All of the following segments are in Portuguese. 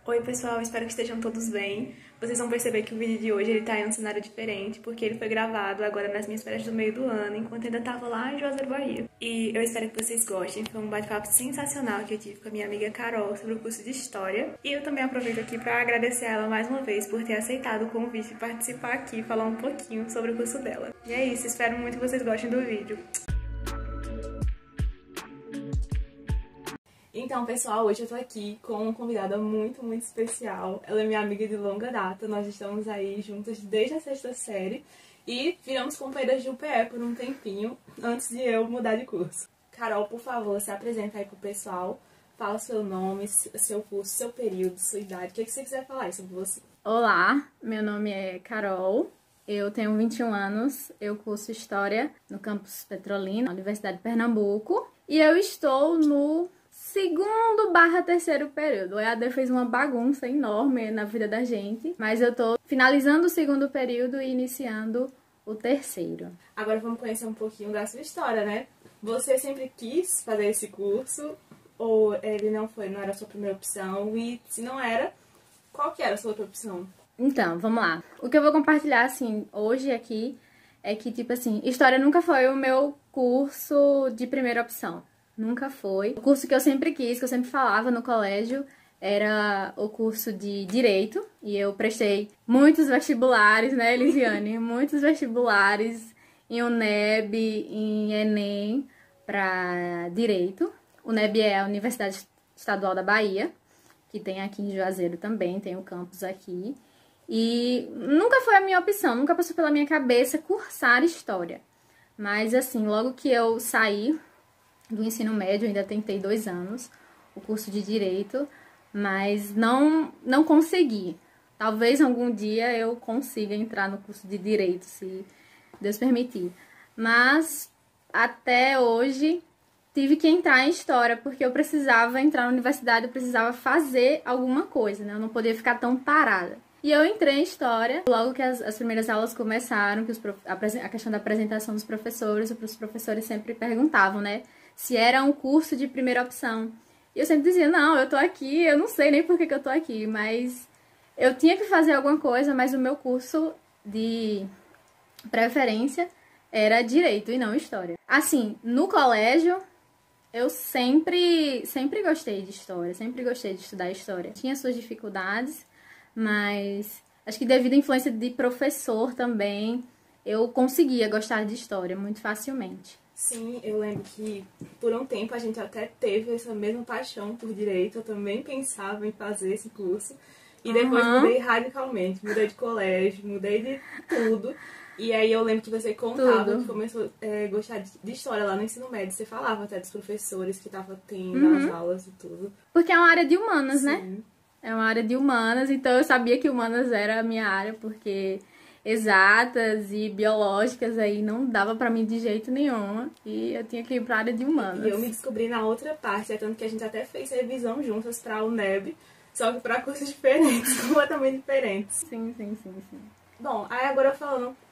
Oi pessoal, espero que estejam todos bem. Vocês vão perceber que o vídeo de hoje ele tá em um cenário diferente, porque ele foi gravado agora nas minhas férias do meio do ano, enquanto ainda tava lá em Juazeiro, Bahia. E eu espero que vocês gostem, foi um bate-papo sensacional que eu tive com a minha amiga Carol sobre o curso de História. E eu também aproveito aqui pra agradecer a ela mais uma vez por ter aceitado o convite de participar aqui e falar um pouquinho sobre o curso dela. E é isso, espero muito que vocês gostem do vídeo. Então, pessoal, hoje eu tô aqui com uma convidada muito especial. Ela é minha amiga de longa data, nós estamos aí juntas desde a sexta série e viramos companheiras de UPE por um tempinho antes de eu mudar de curso. Carol, por favor, se apresenta aí pro pessoal, fala seu nome, seu curso, seu período, sua idade, o que você quiser falar aí sobre você. Olá, meu nome é Carol, eu tenho 21 anos, eu curso História no campus Petrolina, na Universidade de Pernambuco, e eu estou no segundo/terceiro período. O EAD fez uma bagunça enorme na vida da gente, mas eu tô finalizando o segundo período e iniciando o terceiro. Agora vamos conhecer um pouquinho da sua história, né? Você sempre quis fazer esse curso ou ele não era a sua primeira opção? E se não era, qual que era a sua outra opção? Então, vamos lá. O que eu vou compartilhar, assim, hoje aqui é que, tipo assim, História nunca foi o meu curso de primeira opção. Nunca foi. O curso que eu sempre quis, que eu sempre falava no colégio, era o curso de Direito. E eu prestei muitos vestibulares, né, Elisiane? Muitos vestibulares em UNEB, em Enem, para Direito. UNEB é a Universidade Estadual da Bahia, que tem aqui em Juazeiro também, tem o campus aqui. E nunca foi a minha opção, nunca passou pela minha cabeça cursar História. Mas, assim, logo que eu saí do ensino médio, ainda tentei 2 anos, o curso de Direito, mas não consegui. Talvez algum dia eu consiga entrar no curso de Direito, se Deus permitir. Mas, até hoje, tive que entrar em História, porque eu precisava entrar na universidade, eu precisava fazer alguma coisa, né? Eu não podia ficar tão parada. E eu entrei em História, logo que as primeiras aulas começaram, que a questão da apresentação dos professores, os professores sempre perguntavam, né? Se era um curso de primeira opção. E eu sempre dizia, não, eu tô aqui, eu não sei nem por que eu tô aqui, mas eu tinha que fazer alguma coisa, mas o meu curso de preferência era Direito e não História. Assim, no colégio, eu sempre gostei de História, sempre gostei de estudar História. Tinha suas dificuldades, mas acho que devido à influência de professor também, eu conseguia gostar de História muito facilmente. Sim, eu lembro que por um tempo a gente até teve essa mesma paixão por Direito, eu também pensava em fazer esse curso. E depois mudei radicalmente, mudei de colégio, mudei de tudo. E aí eu lembro que você contava que começou a gostar de História lá no ensino médio. Você falava até dos professores que estavam tendo nas aulas e tudo. Porque é uma área de humanas, Sim. né? É uma área de humanas, então eu sabia que humanas era a minha área, porque exatas e biológicas aí não dava pra mim de jeito nenhum. E eu tinha que ir pra área de humanas. E eu me descobri na outra parte, é tanto que a gente até fez revisão juntas pra UNEB, só que pra cursos diferentes, completamente diferentes. Sim. Bom, aí agora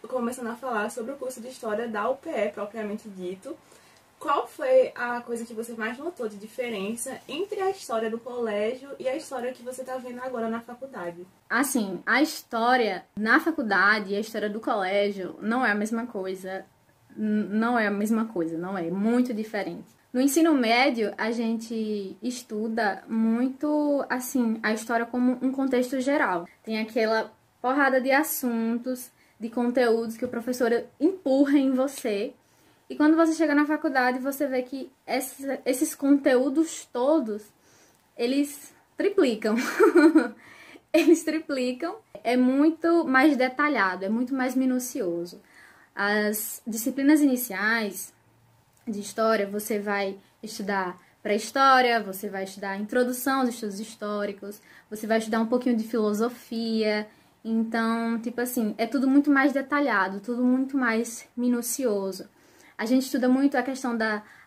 começando a falar sobre o curso de História da UPE, propriamente dito. Qual foi a coisa que você mais notou de diferença entre a história do colégio e a história que você tá vendo agora na faculdade? Assim, a história na faculdade e a história do colégio não é a mesma coisa. Não é a mesma coisa, não é. Muito diferente. No ensino médio, a gente estuda muito, assim, a história como um contexto geral. Tem aquela porrada de assuntos, de conteúdos que o professor empurra em você. E quando você chega na faculdade, você vê que esses conteúdos todos, eles triplicam. Eles triplicam. É muito mais detalhado, é muito mais minucioso. As disciplinas iniciais de história, você vai estudar pré-história, você vai estudar a introdução aos estudos históricos, você vai estudar um pouquinho de filosofia. Então, tipo assim, é tudo muito mais detalhado, tudo muito mais minucioso. A gente estuda muito a questão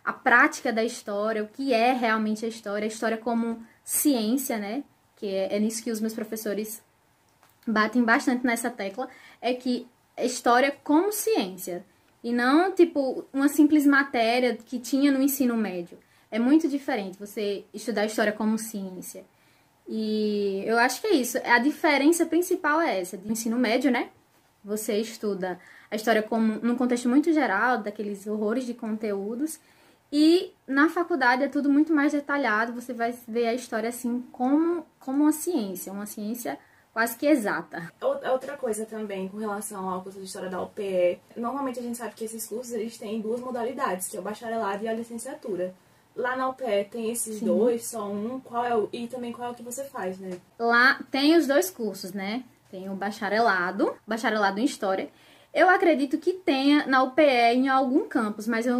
a prática da história, o que é realmente a história como ciência, né? Que é nisso que os meus professores batem bastante nessa tecla, é que a história como ciência, e não, tipo, uma simples matéria que tinha no ensino médio. É muito diferente você estudar a história como ciência. E eu acho que é isso. A diferença principal é essa, de ensino médio, né? Você estuda a história como num contexto muito geral, daqueles horrores de conteúdos. E na faculdade é tudo muito mais detalhado, você vai ver a história assim como uma ciência quase que exata. Outra coisa também com relação ao curso de História da UPE, normalmente a gente sabe que esses cursos eles têm duas modalidades, que é o bacharelado e a licenciatura. Lá na UPE tem esses dois, só um, e também qual é o que você faz, né? Lá tem os dois cursos, né? Tem o bacharelado em História. Eu acredito que tenha na UPE em algum campus, mas eu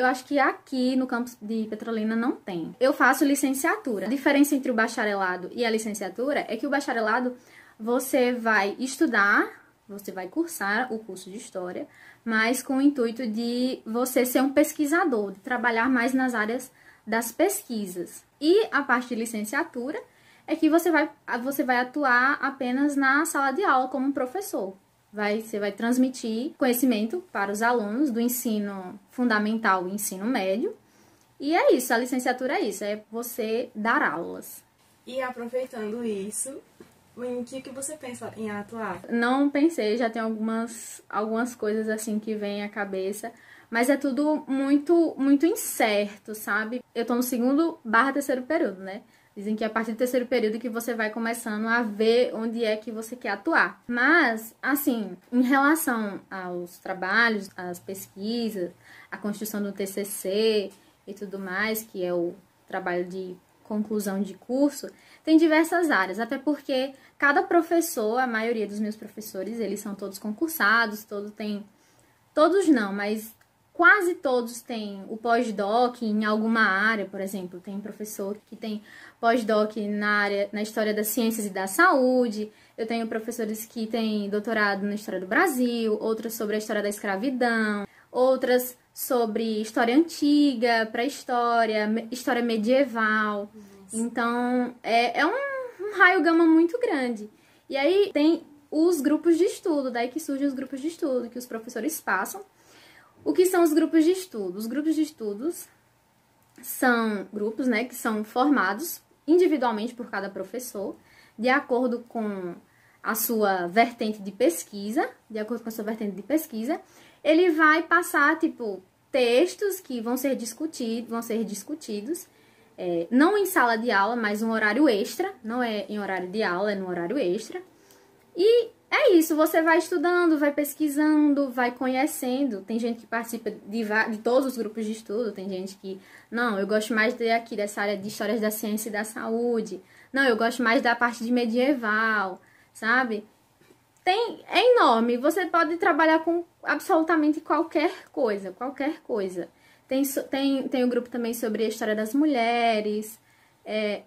acho que aqui no campus de Petrolina não tem. Eu faço licenciatura. A diferença entre o bacharelado e a licenciatura é que o bacharelado você vai estudar, você vai cursar o curso de História, mas com o intuito de você ser um pesquisador, de trabalhar mais nas áreas das pesquisas. E a parte de licenciatura é que você vai atuar apenas na sala de aula como um professor. Você vai transmitir conhecimento para os alunos do ensino fundamental e ensino médio. E é isso, a licenciatura é isso, é você dar aulas. E aproveitando isso, em que você pensa em atuar? Não pensei, já tem algumas coisas assim que vêm à cabeça, mas é tudo muito, muito incerto, sabe? Eu tô no 2º/3º período, né? Dizem que é a partir do 3º período que você vai começando a ver onde é que você quer atuar. Mas, assim, em relação aos trabalhos, às pesquisas, a construção do TCC e tudo mais, que é o trabalho de conclusão de curso, tem diversas áreas, até porque cada professor, a maioria dos meus professores, eles são todos concursados, todos não, mas quase todos têm o pós-doc em alguma área, por exemplo, tem professor que tem pós-doc na história das ciências e da saúde, eu tenho professores que têm doutorado na história do Brasil, outras sobre a história da escravidão, outras sobre história antiga, pré-história, história medieval. Então, é um raio-gama muito grande. E aí tem os grupos de estudo, daí que surgem os grupos de estudo, que os professores passam. O que são os grupos de estudo? Os grupos de estudos são grupos, né, que são formados individualmente por cada professor, de acordo com a sua vertente de pesquisa, ele vai passar, tipo, textos que vão ser discutidos, não em sala de aula, mas um horário extra, não é em horário de aula, é no horário extra. E é isso, você vai estudando, vai pesquisando, vai conhecendo. Tem gente que participa de todos os grupos de estudo, tem gente que, não, eu gosto mais dessa área de histórias da ciência e da saúde. Não, eu gosto mais da parte de medieval, sabe? É enorme, você pode trabalhar com absolutamente qualquer coisa. Tem o grupo também sobre a história das mulheres.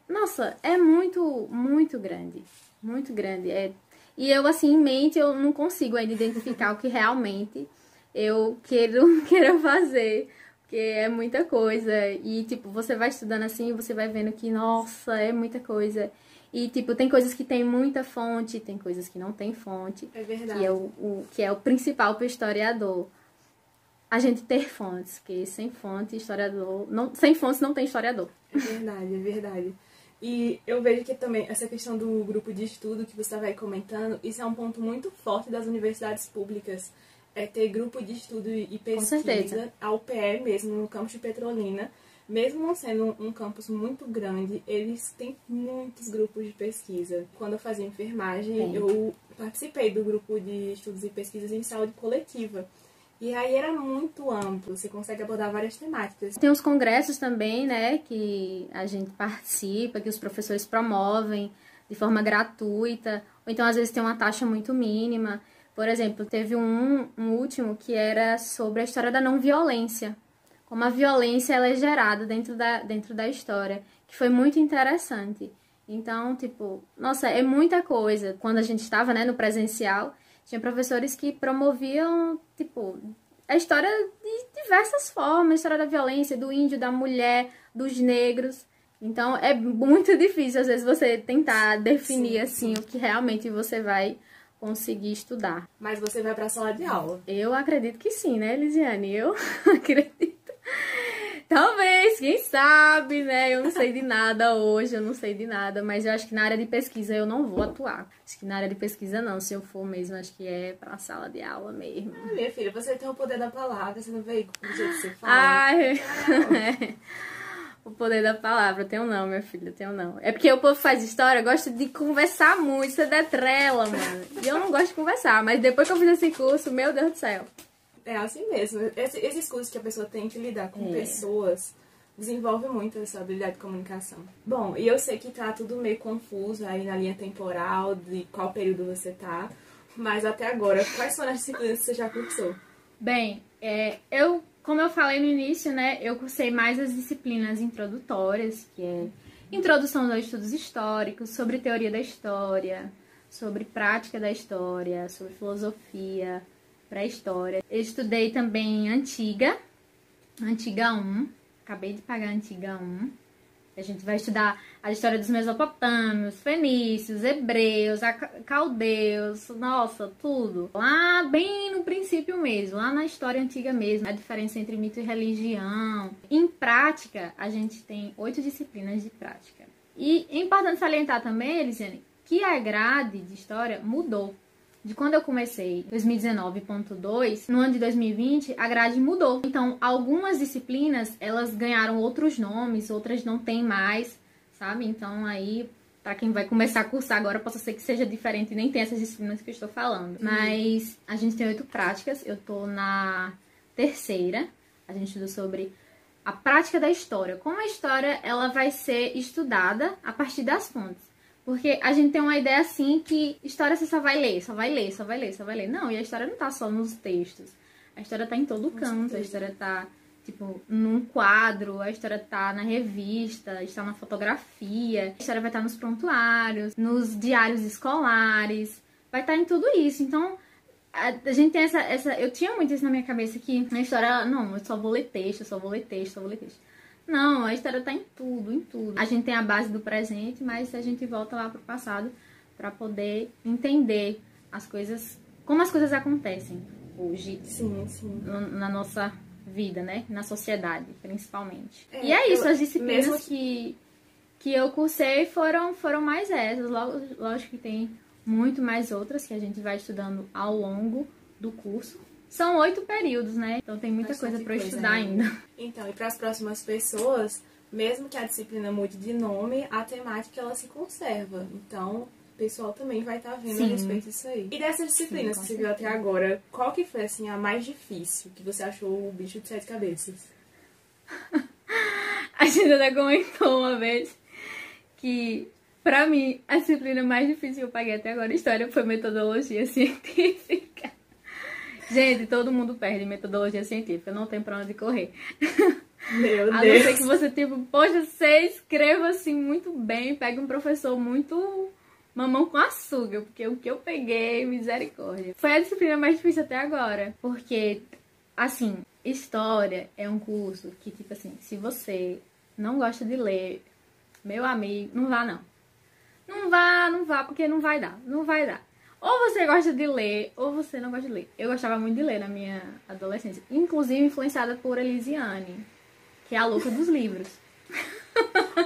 Nossa, é muito, muito grande, muito grande. E eu, assim, em mente, eu não consigo ainda identificar o que realmente eu quero fazer, porque é muita coisa. E, tipo, você vai estudando assim e você vai vendo que, nossa, é muita coisa. E, tipo, tem coisas que tem muita fonte, tem coisas que não tem fonte. É verdade. Que é o principal para o historiador. A gente ter fontes, porque sem fontes não tem historiador. É verdade. E eu vejo que também essa questão do grupo de estudo que você vai comentando, isso é um ponto muito forte das universidades públicas. É ter grupo de estudo e pesquisa. Com certeza. A UPE mesmo, no campus de Petrolina, mesmo não sendo um campus muito grande, eles têm muitos grupos de pesquisa. Quando eu fazia enfermagem, eu participei do grupo de estudos e pesquisas em saúde coletiva. E aí era muito amplo, você consegue abordar várias temáticas. Tem os congressos também, né, que a gente participa, que os professores promovem de forma gratuita, ou então às vezes tem uma taxa muito mínima. Por exemplo, teve um último que era sobre a história da não violência, como a violência ela é gerada dentro da história, que foi muito interessante. Então, tipo, nossa, é muita coisa. Quando a gente estava, né, no presencial, tinha professores que promoviam, tipo, a história de diversas formas, a história da violência, do índio, da mulher, dos negros. Então, é muito difícil, às vezes, você tentar definir, assim, o que realmente você vai conseguir estudar. Mas você vai pra sala de aula? Eu acredito que sim, né, Elisiane? Eu acredito. Talvez, quem sabe, né? Eu não sei de nada hoje, eu não sei de nada, mas eu acho que na área de pesquisa eu não vou atuar. Acho que na área de pesquisa não, se eu for mesmo, acho que é pra sala de aula mesmo. Ah, minha filha, você tem o poder da palavra, você não veio com o jeito que você fala. Ai, o poder da palavra, tenho não, minha filha, tenho não. É porque o povo faz história, gosta de conversar muito, você detrela, mano. E eu não gosto de conversar, mas depois que eu fiz esse curso, meu Deus do céu. É assim mesmo. Esses cursos que a pessoa tem que lidar com pessoas desenvolve muito essa habilidade de comunicação. Bom, e eu sei que tá tudo meio confuso aí na linha temporal de qual período você tá, mas até agora, quais foram as disciplinas que você já cursou? Bem, como eu falei no início, né, eu cursei mais as disciplinas introdutórias, que é introdução aos estudos históricos, sobre teoria da história, sobre prática da história, sobre filosofia, pré-história. Eu estudei também Antiga 1, acabei de pagar Antiga 1. A gente vai estudar a história dos mesopotâmios, fenícios, hebreus, caldeus, nossa, tudo. Lá bem no princípio mesmo, lá na história antiga mesmo, a diferença entre mito e religião. Em prática, a gente tem 8 disciplinas de prática. E é importante salientar também, Elisiane, que a grade de história mudou. De quando eu comecei 2019.2, no ano de 2020, a grade mudou. Então, algumas disciplinas, elas ganharam outros nomes, outras não tem mais, sabe? Então, aí, para quem vai começar a cursar agora, possa ser que seja diferente e nem tenha essas disciplinas que eu estou falando. Mas a gente tem 8 práticas, eu tô na terceira. A gente estuda sobre a prática da história. Como a história, ela vai ser estudada a partir das fontes. Porque a gente tem uma ideia assim que história você só vai ler, só vai ler, só vai ler, só vai ler. Não, e a história não tá só nos textos. A história tá em todo canto, a história tá, tipo, num quadro, a história tá na revista, está na fotografia, a história vai estar nos prontuários, nos diários escolares, vai estar em tudo isso. Então, a gente tem essa... Eu tinha muito isso na minha cabeça que na história, não, eu só vou ler texto, eu só vou ler texto, só vou ler texto. Não, a história tá em tudo, em tudo. A gente tem a base do presente, mas a gente volta lá pro passado para poder entender as coisas, como as coisas acontecem hoje. Sim, sim. Na nossa vida, né? Na sociedade, principalmente. E é isso, as disciplinas que eu cursei foram mais essas. Lógico que tem muito mais outras que a gente vai estudando ao longo do curso. São 8 períodos, né? Então tem muita coisa para eu estudar ainda. Então, e para as próximas pessoas, mesmo que a disciplina mude de nome, a temática ela se conserva. Então, o pessoal também vai estar vendo a respeito disso aí. E dessas disciplinas que você viu até agora, qual que foi, assim, a mais difícil que você achou o bicho de 7 cabeças? A gente até comentou uma vez que, pra mim, a disciplina mais difícil que eu paguei até agora, história, foi metodologia científica. Gente, todo mundo perde metodologia científica, não tem pra onde correr. Meu Deus. A não ser que você, tipo, poxa, você escreva assim muito bem, pegue um professor muito mamão com açúcar, porque o que eu peguei, misericórdia. Foi a disciplina mais difícil até agora, porque, assim, história é um curso que, tipo assim, se você não gosta de ler, meu amigo, não vá não. Não vá, porque não vai dar, não vai dar. Ou você gosta de ler, ou você não gosta de ler. Eu gostava muito de ler na minha adolescência. Inclusive influenciada por Elisiane, que é a louca dos livros.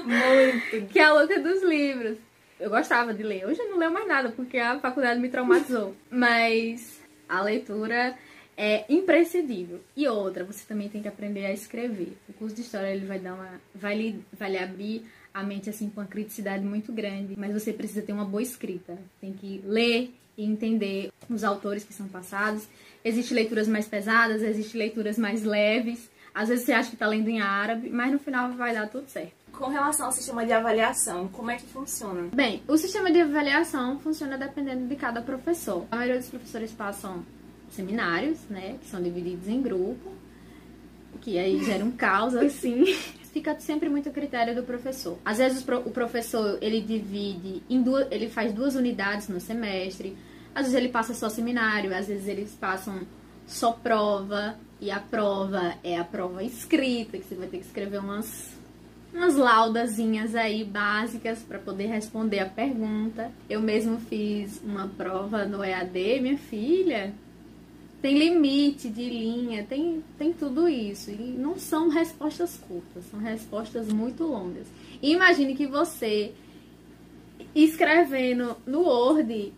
Muito. Que é a louca dos livros. Eu gostava de ler. Hoje eu não leio mais nada, porque a faculdade me traumatizou. Mas a leitura é imprescindível. E outra, você também tem que aprender a escrever. O curso de história ele vai lhe abrir a mente assim com uma criticidade muito grande, mas você precisa ter uma boa escrita. Tem que ler e entender os autores que são passados. Existem leituras mais pesadas, existem leituras mais leves. Às vezes você acha que está lendo em árabe, mas no final vai dar tudo certo. Com relação ao sistema de avaliação, como é que funciona? Bem, o sistema de avaliação funciona dependendo de cada professor. A maioria dos professores passam seminários, né, que são divididos em grupo, que aí gera um caos, assim. Fica sempre muito a critério do professor. Às vezes o professor, ele divide em ele faz 2 unidades no semestre. Às vezes ele passa só seminário, às vezes eles passam só prova. E a prova é a prova escrita, que você vai ter que escrever umas laudazinhas aí básicas para poder responder a pergunta. Eu mesmo fiz uma prova no EAD, minha filha. tem limite de linha, tem tudo isso. E não são respostas curtas, são respostas muito longas. E imagine que você, escrevendo no Word,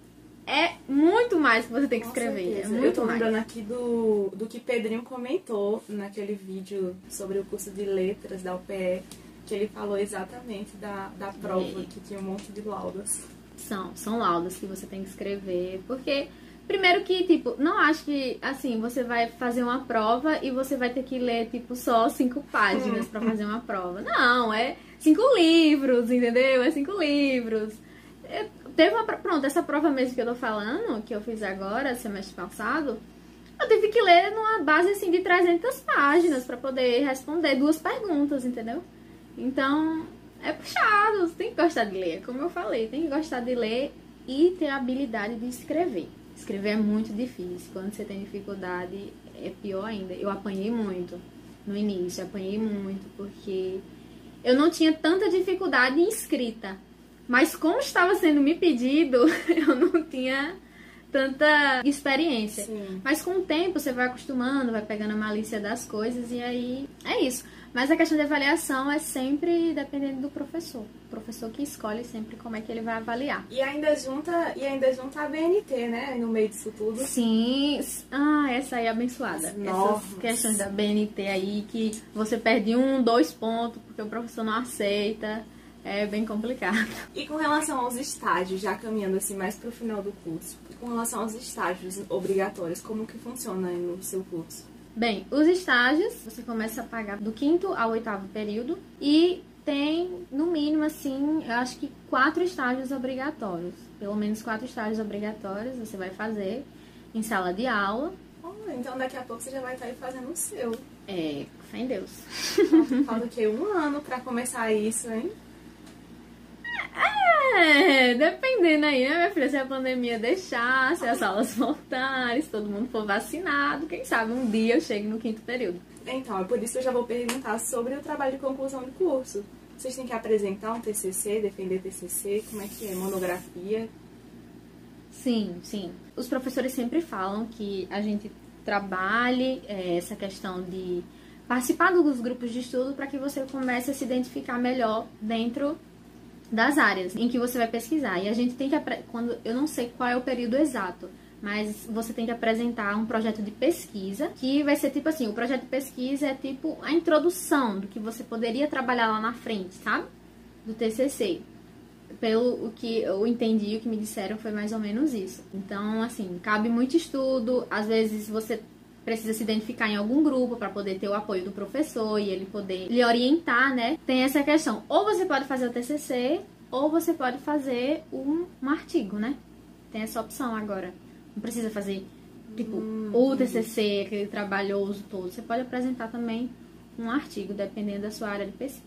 é muito mais que você tem que escrever. É muito eu tô mais. lembrando aqui do que Pedrinho comentou naquele vídeo sobre o curso de letras da UPE, que ele falou exatamente da prova, que tinha um monte de laudas. São laudas que você tem que escrever, porque primeiro que, tipo, não acho que, assim, você vai fazer uma prova e você vai ter que ler, tipo, só 5 páginas pra fazer uma prova. Não, é 5 livros, entendeu? É 5 livros. Pronto, essa prova mesmo que eu tô falando, que eu fiz agora, semestre passado, eu tive que ler numa base, assim, de 300 páginas pra poder responder 2 perguntas, entendeu? Então, é puxado, você tem que gostar de ler, como eu falei, tem que gostar de ler e ter a habilidade de escrever. Escrever é muito difícil, quando você tem dificuldade é pior ainda. Eu apanhei muito no início, apanhei muito, porque eu não tinha tanta dificuldade em escrita, mas como estava sendo me pedido, eu não tinha tanta experiência. Sim. Mas com o tempo você vai acostumando, vai pegando a malícia das coisas e aí é isso. Mas a questão de avaliação é sempre dependendo do professor. O professor que escolhe sempre como é que ele vai avaliar. E ainda junta a BNT, né? No meio disso tudo. Sim. Essa aí é abençoada. Essas questões da BNT aí, que você perde 1, 2 pontos porque o professor não aceita. É bem complicado. E com relação aos estágios, já caminhando assim mais pro final do curso, com relação aos estágios obrigatórios, como que funciona aí no seu curso? Bem, os estágios, você começa a pagar do 5º ao 8º período e tem, no mínimo, assim, eu acho que 4 estágios obrigatórios. Pelo menos 4 estágios obrigatórios você vai fazer em sala de aula. Então daqui a pouco você já vai estar aí fazendo o seu. É, fé em Deus. Falta o quê? 1 ano pra começar isso, hein? Dependendo aí, né, minha filha? Se a pandemia deixar, se as aulas voltarem, se todo mundo for vacinado, quem sabe um dia eu chego no 5º período. Então, é por isso que eu já vou perguntar sobre o trabalho de conclusão do curso. Vocês têm que apresentar um TCC, defender TCC, como é que é? Monografia? Sim. Os professores sempre falam que a gente trabalhe essa questão de participar dos grupos de estudo para que você comece a se identificar melhor dentro das áreas em que você vai pesquisar. E a gente tem que, eu não sei qual é o período exato, mas você tem que apresentar um projeto de pesquisa, que vai ser tipo assim, o projeto de pesquisa é tipo a introdução do que você poderia trabalhar lá na frente, sabe? Do TCC. Pelo o que eu entendi, o que me disseram foi mais ou menos isso. Então, assim, cabe muito estudo, às vezes você precisa se identificar em algum grupo para poder ter o apoio do professor e ele poder lhe orientar, né? Tem essa questão. Ou você pode fazer o TCC, ou você pode fazer um artigo, né? Tem essa opção agora. Não precisa fazer, tipo, o TCC, aquele trabalhoso todo. Você pode apresentar também um artigo, dependendo da sua área de pesquisa.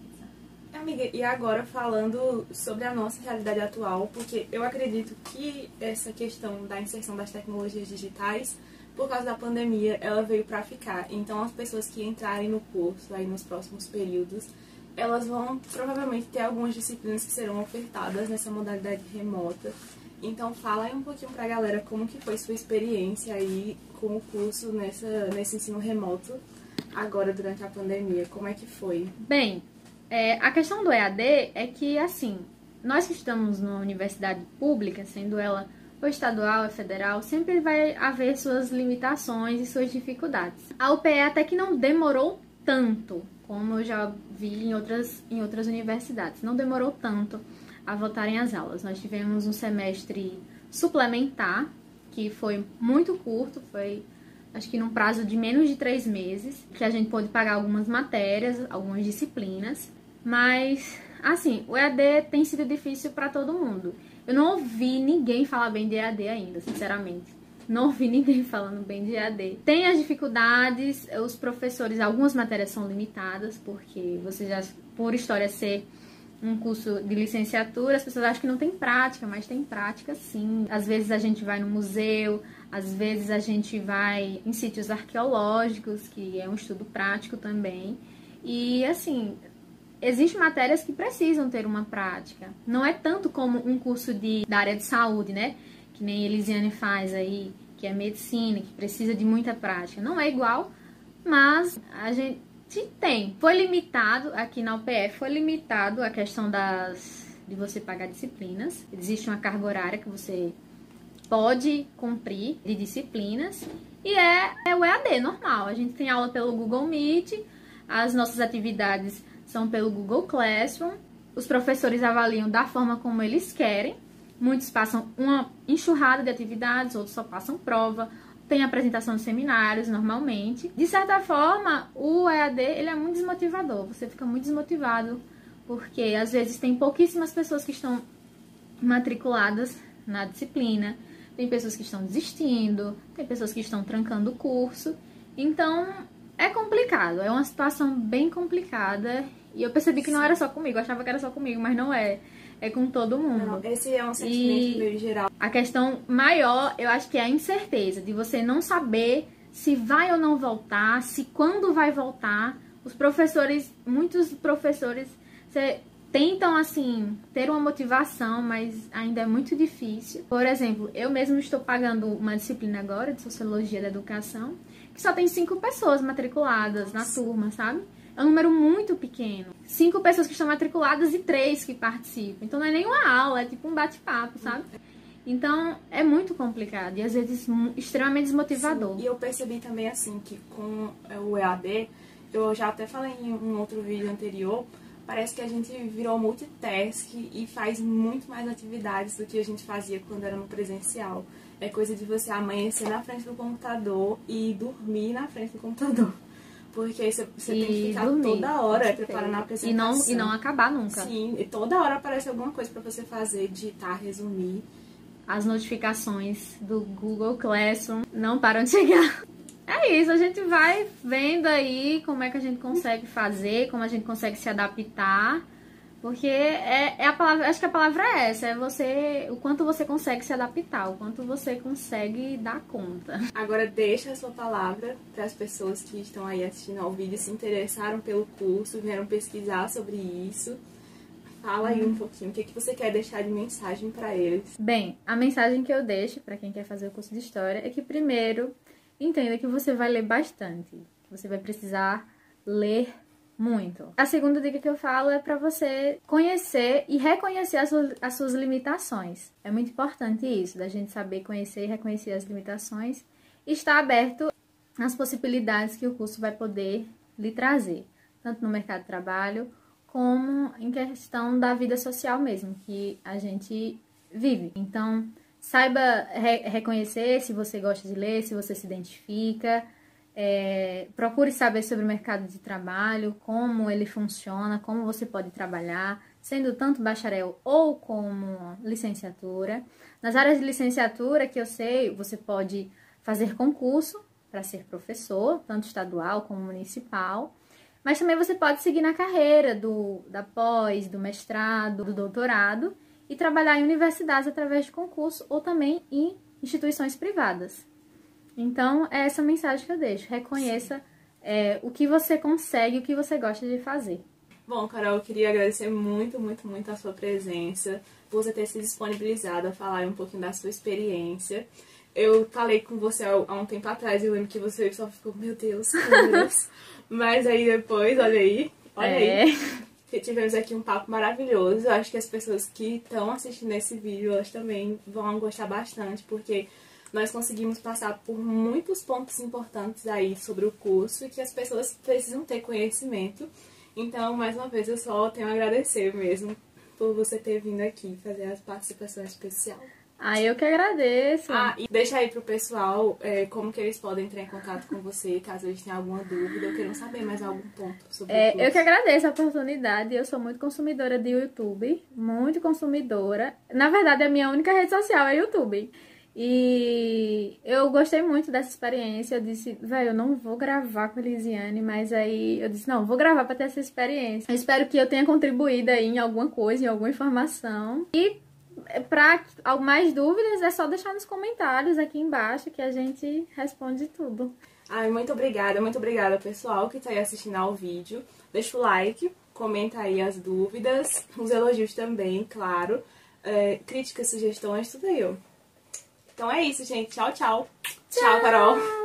Amiga, e agora falando sobre a nossa realidade atual, porque eu acredito que essa questão da inserção das tecnologias digitais, por causa da pandemia, ela veio para ficar. Então, as pessoas que entrarem no curso aí nos próximos períodos, elas vão provavelmente ter algumas disciplinas que serão ofertadas nessa modalidade remota. Então, fala aí um pouquinho pra galera como que foi sua experiência aí com o curso nesse ensino remoto agora durante a pandemia. Como é que foi? Bem, a questão do EAD é que, assim, nós que estamos numa universidade pública, sendo ela ou estadual ou federal, sempre vai haver suas limitações e suas dificuldades. A UPE até que não demorou tanto, como eu já vi em outras universidades. Não demorou tanto a voltarem às aulas. Nós tivemos um semestre suplementar, que foi muito curto, foi acho que num prazo de menos de 3 meses, que a gente pôde pagar algumas matérias, algumas disciplinas, mas, assim, o EAD tem sido difícil para todo mundo. Eu não ouvi ninguém falar bem de EAD ainda, sinceramente. Não ouvi ninguém falando bem de EAD. Tem as dificuldades, os professores, algumas matérias são limitadas, porque você já, por história ser um curso de licenciatura, as pessoas acham que não tem prática, mas tem prática sim. Às vezes a gente vai no museu, às vezes a gente vai em sítios arqueológicos, que é um estudo prático também. E assim, existem matérias que precisam ter uma prática. Não é tanto como um curso da área de saúde, né? Que nem Elisiane faz aí, que é medicina, que precisa de muita prática. Não é igual, mas a gente tem. Foi limitado, aqui na UPF, foi limitado a questão de você pagar disciplinas. Existe uma carga horária que você pode cumprir de disciplinas. E é o EAD normal. A gente tem aula pelo Google Meet, as nossas atividades são pelo Google Classroom. Os professores avaliam da forma como eles querem. Muitos passam uma enxurrada de atividades, outros só passam prova. Tem apresentação de seminários, normalmente. De certa forma, o EAD ele é muito desmotivador. Você fica muito desmotivado, porque às vezes tem pouquíssimas pessoas que estão matriculadas na disciplina. Tem pessoas que estão desistindo, tem pessoas que estão trancando o curso. Então, é complicado. É uma situação bem complicada. E eu percebi que não era só comigo. Eu achava que era só comigo, mas não é. É com todo mundo. Não, esse é um sentimento meio geral. A questão maior, eu acho que é a incerteza. De você não saber se vai ou não voltar, se quando vai voltar. Os professores, muitos professores, tentam, assim, ter uma motivação, mas ainda é muito difícil. Por exemplo, eu mesmo estou pagando uma disciplina agora de Sociologia da Educação, que só tem 5 pessoas matriculadas na turma, sabe? É um número muito pequeno. 5 pessoas que estão matriculadas e 3 que participam. Então não é nem uma aula, é tipo um bate-papo, sabe? Então é muito complicado e às vezes extremamente desmotivador. Sim, e eu percebi também, assim, que com o EAD, eu já até falei em um outro vídeo anterior, parece que a gente virou multitask e faz muito mais atividades do que a gente fazia quando era no presencial. É coisa de você amanhecer na frente do computador e dormir na frente do computador. Porque você tem que ficar toda hora preparando a apresentação. E não acabar nunca. Sim, e toda hora aparece alguma coisa pra você fazer, digitar, resumir. As notificações do Google Classroom não param de chegar. É isso, a gente vai vendo aí como é que a gente consegue fazer, como a gente consegue se adaptar, porque é a palavra, acho que a palavra é essa, é você, o quanto você consegue se adaptar, o quanto você consegue dar conta. Agora deixa a sua palavra para as pessoas que estão aí assistindo ao vídeo, se interessaram pelo curso, vieram pesquisar sobre isso. Fala aí um pouquinho, o que você quer deixar de mensagem para eles? Bem, a mensagem que eu deixo para quem quer fazer o curso de História é que primeiro entenda que você vai ler bastante, que você vai precisar ler muito. A segunda dica que eu falo é para você conhecer e reconhecer as suas limitações. É muito importante isso, da gente saber conhecer e reconhecer as limitações e estar aberto às possibilidades que o curso vai poder lhe trazer, tanto no mercado de trabalho como em questão da vida social mesmo, que a gente vive. Então, saiba reconhecer se você gosta de ler, se você se identifica. Procure saber sobre o mercado de trabalho, como ele funciona, como você pode trabalhar, sendo tanto bacharel ou como licenciatura. Nas áreas de licenciatura, que eu sei, você pode fazer concurso para ser professor, tanto estadual como municipal. Mas também você pode seguir na carreira da pós, do mestrado, do doutorado e trabalhar em universidades através de concurso ou também em instituições privadas. Então, é essa mensagem que eu deixo. Reconheça o que você consegue, o que você gosta de fazer. Bom, Carol, eu queria agradecer muito, muito, muito a sua presença, por você ter se disponibilizado a falar um pouquinho da sua experiência. Eu falei com você há um tempo atrás e eu lembro que você só ficou, meu Deus, meu Deus. Mas aí depois, olha aí. Tivemos aqui um papo maravilhoso. Eu acho que as pessoas que estão assistindo esse vídeo, elas também vão gostar bastante, porque nós conseguimos passar por muitos pontos importantes aí sobre o curso e que as pessoas precisam ter conhecimento. Então, mais uma vez, eu só tenho a agradecer mesmo por você ter vindo aqui fazer a participação especial. Eu que agradeço. E deixa aí pro pessoal como que eles podem entrar em contato com você, caso eles tenham alguma dúvida ou queiram saber mais algum ponto sobre o curso. Eu que agradeço a oportunidade. Eu sou muito consumidora de YouTube, muito consumidora. Na verdade, a minha única rede social é YouTube. E eu gostei muito dessa experiência. Eu disse, eu não vou gravar com a Elisiane, mas aí eu disse, não, vou gravar pra ter essa experiência. Eu espero que eu tenha contribuído aí em alguma coisa, em alguma informação. E para mais dúvidas, é só deixar nos comentários aqui embaixo que a gente responde tudo. Muito obrigada pessoal que tá aí assistindo ao vídeo. Deixa o like, comenta aí as dúvidas, os elogios também, claro. Críticas, sugestões, tudo aí, ó. Então é isso, gente. Tchau, tchau. Tchau, Carol.